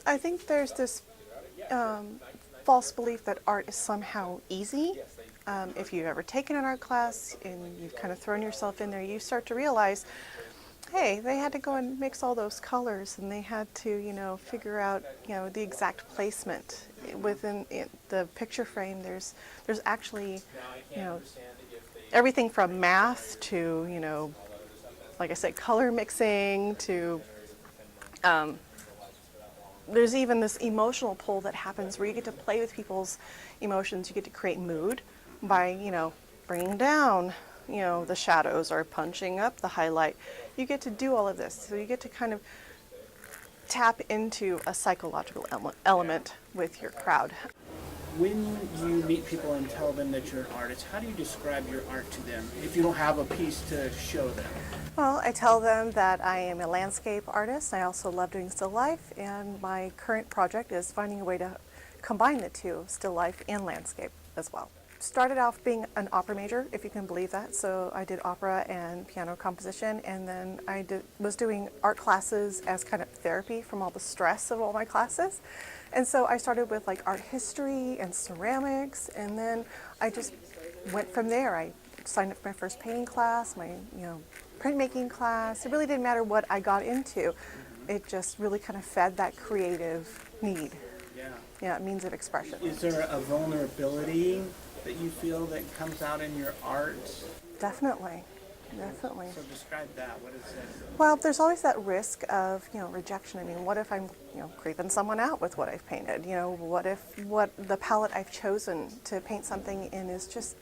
I think there's this false belief that art is somehow easy. If you've ever taken an art class and you've kind of thrown yourself in there, you start to realize, hey, they had to go and mix all those colors, and they had to, figure out, the exact placement within the picture frame. There's actually, everything from math to, like I said, color mixing to. There's even this emotional pull that happens where you get to play with people's emotions. You get to create mood by, bringing down, the shadows or punching up the highlight. You get to do all of this. So you get to kind of tap into a psychological element with your crowd. When you meet people and tell them that you're an artist, how do you describe your art to them if you don't have a piece to show them? Well, I tell them that I am a landscape artist. I also love doing still life, and my current project is finding a way to combine the two, still life and landscape as well. Started off being an opera major, if you can believe that. So I did opera and piano composition, and then was doing art classes as kind of therapy from all the stress of all my classes. And so I started with like art history and ceramics, and then I just went from there. I signed up for my first painting class, my printmaking class. It really didn't matter what I got into. It just really kind of fed that creative need. Yeah, means of expression. Is there a vulnerability that you feel that comes out in your art? Definitely. So describe that. What is it? Well, there's always that risk of, rejection. I mean, what if I'm, creeping someone out with what I've painted? What if the palette I've chosen to paint something in is just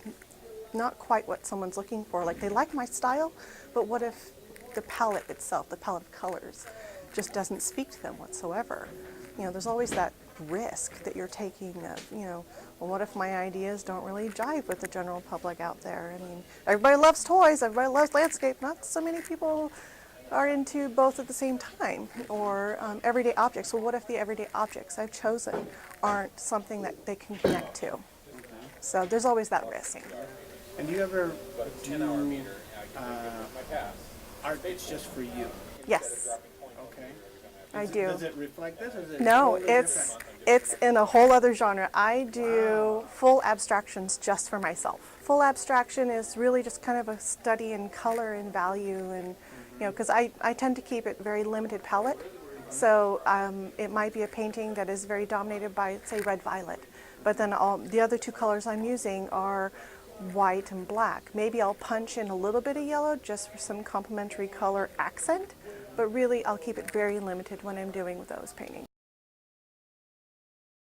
not quite what someone's looking for? Like, they like my style, but what if the palette itself, the palette of colors, just doesn't speak to them whatsoever? There's always that risk that you're taking of, well, what if my ideas don't really jive with the general public out there? I mean, everybody loves toys, everybody loves landscape, not so many people are into both at the same time, or everyday objects. Well, what if the everyday objects I've chosen aren't something that they can connect to? So there's always that risk. And do you ever do art that's just for you? Yes. Okay. I do. Does it reflect this? Or is it No, totally different? it's in a whole other genre. I do full abstractions just for myself. Full abstraction is really just kind of a study in color and value, and because I tend to keep it very limited palette. So it might be a painting that is very dominated by, say, red violet, but then the other two colors I'm using are white and black. Maybe I'll punch in a little bit of yellow just for some complementary color accent, but really I'll keep it very limited when I'm doing those paintings.